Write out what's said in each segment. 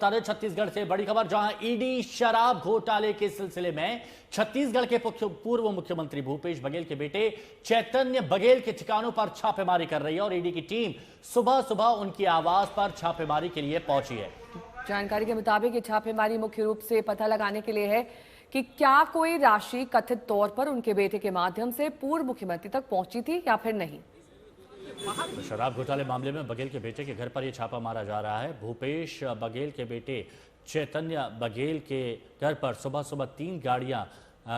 छत्तीसगढ़ से बड़ी खबर, जहां ईडी शराब घोटाले के सिलसिले में छत्तीसगढ़ के पूर्व मुख्यमंत्री भूपेश बघेल के बेटे चैतन्य बघेल के ठिकानों पर छापेमारी कर रही है और ईडी की टीम सुबह सुबह उनकी आवास पर छापेमारी के लिए पहुंची है। जानकारी के मुताबिक ये छापेमारी मुख्य रूप से पता लगाने के लिए है कि क्या कोई राशि कथित तौर पर उनके बेटे के माध्यम से पूर्व मुख्यमंत्री तक पहुंची थी या फिर नहीं। तो शराब घोटाले मामले में बघेल के बेटे के घर पर यह छापा मारा जा रहा है। भूपेश बघेल के बेटे चैतन्य बघेल के घर पर सुबह सुबह 3 गाड़ियां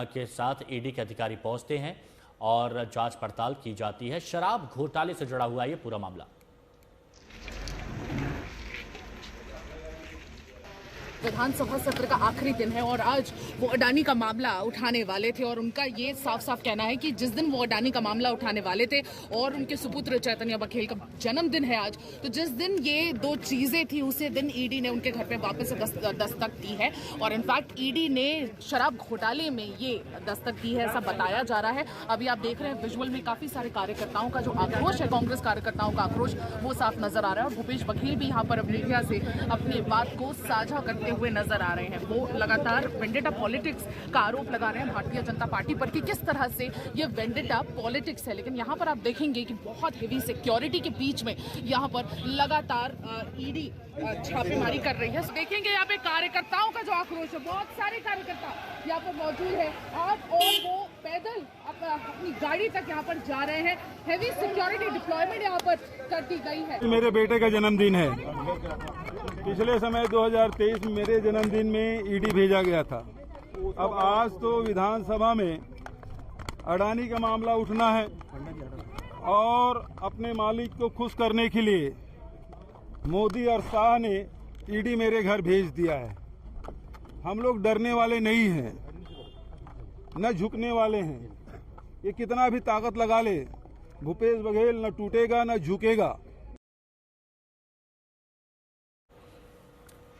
के साथ ईडी के अधिकारी पहुंचते हैं और जांच पड़ताल की जाती है। शराब घोटाले से जुड़ा हुआ यह पूरा मामला। विधानसभा सत्र का आखिरी दिन है और आज वो अडानी का मामला उठाने वाले थे और उनका ये साफ साफ कहना है कि जिस दिन वो अडानी का मामला उठाने वाले थे और उनके सुपुत्र चैतन्य बघेल का जन्मदिन है आज, तो जिस दिन ये 2 चीजें थी उसी दिन ईडी ने उनके घर पे वापस दस्तक दी है और इनफैक्ट ईडी ने शराब घोटाले में ये दस्तक दी है, ऐसा बताया जा रहा है। अभी आप देख रहे हैं विजुअल में काफी सारे कार्यकर्ताओं का जो आक्रोश है, कांग्रेस कार्यकर्ताओं का आक्रोश, वो साफ नजर आ रहा है और भूपेश बघेल भी यहाँ पर मीडिया से अपनी बात को साझा करते हुए नजर आ रहे हैं। वो लगातार वेंडेटा पॉलिटिक्स का आरोप लगा रहे हैं भारतीय जनता पार्टी पर कि किस तरह से ये वेंडेटा पॉलिटिक्स है। लेकिन यहाँ पर आप देखेंगे कि बहुत हेवी सिक्योरिटी के बीच में यहाँ पर लगातार ईडी छापेमारी कर रही है। देखेंगे यहाँ पे कार्यकर्ताओं का जो आक्रोश है, बहुत सारे कार्यकर्ता यहाँ पर मौजूद है और वो पैदल अपनी गाड़ी तक यहाँ पर जा रहे हैं। हेवी सिक्योरिटी डिप्लॉयमेंट यहाँ पर कर दी गई है। मेरे बेटे का जन्मदिन है। पिछले समय 2023 में मेरे जन्मदिन में ईडी भेजा गया था। अब आज तो विधानसभा में अडानी का मामला उठना है और अपने मालिक को खुश करने के लिए मोदी और शाह ने ईडी मेरे घर भेज दिया है। हम लोग डरने वाले नहीं हैं, न झुकने वाले हैं। ये कितना भी ताकत लगा ले, भूपेश बघेल न टूटेगा न झुकेगा।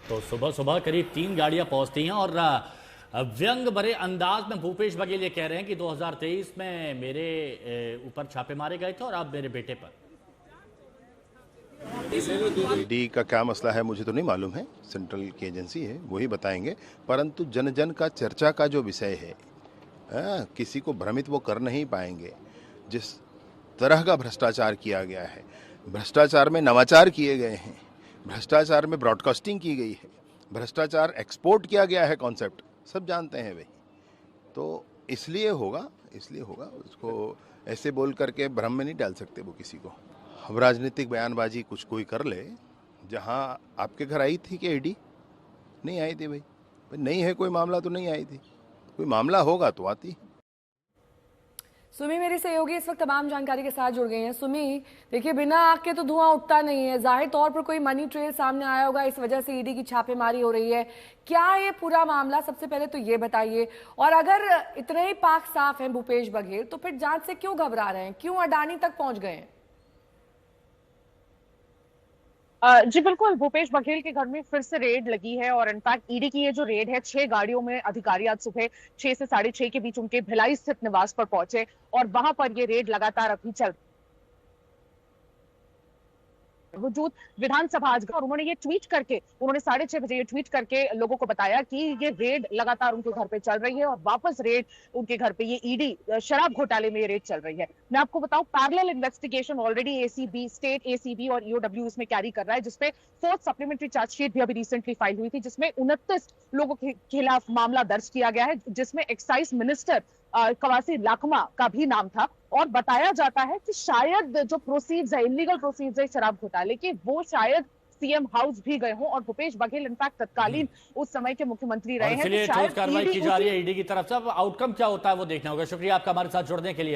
तो सुबह सुबह करीब 3 गाड़ियां पहुंचती हैं और व्यंग भरे अंदाज में भूपेश बघेल ये कह रहे हैं कि 2023 में मेरे ऊपर छापे मारे गए थे और अब मेरे बेटे पर। ईडी का क्या मसला है मुझे तो नहीं मालूम है, सेंट्रल की एजेंसी है, वही बताएंगे। परंतु जन जन का चर्चा का जो विषय है, किसी को भ्रमित वो कर नहीं पाएंगे। जिस तरह का भ्रष्टाचार किया गया है, भ्रष्टाचार में नवाचार किए गए हैं, भ्रष्टाचार में ब्रॉडकास्टिंग की गई है, भ्रष्टाचार एक्सपोर्ट किया गया है, कॉन्सेप्ट सब जानते हैं भाई। तो इसलिए होगा उसको ऐसे बोल करके भ्रम में नहीं डाल सकते वो किसी को। अब राजनीतिक बयानबाजी कुछ कोई कर ले। जहां आपके घर आई थी कि ईडी नहीं आई थी भाई, नहीं है कोई मामला तो नहीं आई थी, कोई मामला होगा तो आती। सुमी मेरी सहयोगी इस वक्त तमाम जानकारी के साथ जुड़ गई हैं। सुमी, देखिए बिना आग के तो धुआं उठता नहीं है। जाहिर तौर पर कोई मनी ट्रेल सामने आया होगा, इस वजह से ईडी की छापेमारी हो रही है। क्या ये पूरा मामला, सबसे पहले तो ये बताइए। और अगर इतने ही पाक साफ हैं भूपेश बघेल, तो फिर जांच से क्यों घबरा रहे हैं, क्यों अडानी तक पहुंच गए हैं? जी बिल्कुल, भूपेश बघेल के घर में फिर से रेड लगी है और इनफैक्ट ईडी की ये जो रेड है, 6 गाड़ियों में अधिकारी आज सुबह 6 से 6:30 के बीच उनके भिलाई स्थित निवास पर पहुंचे और वहां पर ये रेड लगातार अभी चल वजूद विधानसभा आज और उन्होंने ये ट्वीट करके, उन्होंने 6:30 बजे ये ट्वीट करके लोगों को बताया कि ये रेड लगातार उनके घर पे चल रही है और वापस रेड उनके घर पे, ये ईडी शराब घोटाले में ये रेड चल रही है। मैं आपको बताऊं, parallel investigation already ACB, state ACB और ईओडब्ल्यू इसमें कैरी कर रहा है, जिसपे 4th सप्लीमेंट्री चार्जशीट भी अभी रिसेंटली फाइल हुई थी, जिसमें 29 लोगों के खिलाफ मामला दर्ज किया गया है, जिसमें एक्साइज मिनिस्टर कवासी लाखमा का भी नाम था। और बताया जाता है कि शायद जो प्रोसीड्स है, इलीगल प्रोसीड्स है शराब घोटाले के, वो शायद सीएम हाउस भी गए हों और भूपेश बघेल इनफैक्ट तत्कालीन उस समय के मुख्यमंत्री रहे हैं। इसलिए ठोस कार्रवाई की जा रही है ईडी की तरफ से। अब आउटकम क्या होता है वो देखना होगा। शुक्रिया आपका हमारे साथ जुड़ने के लिए।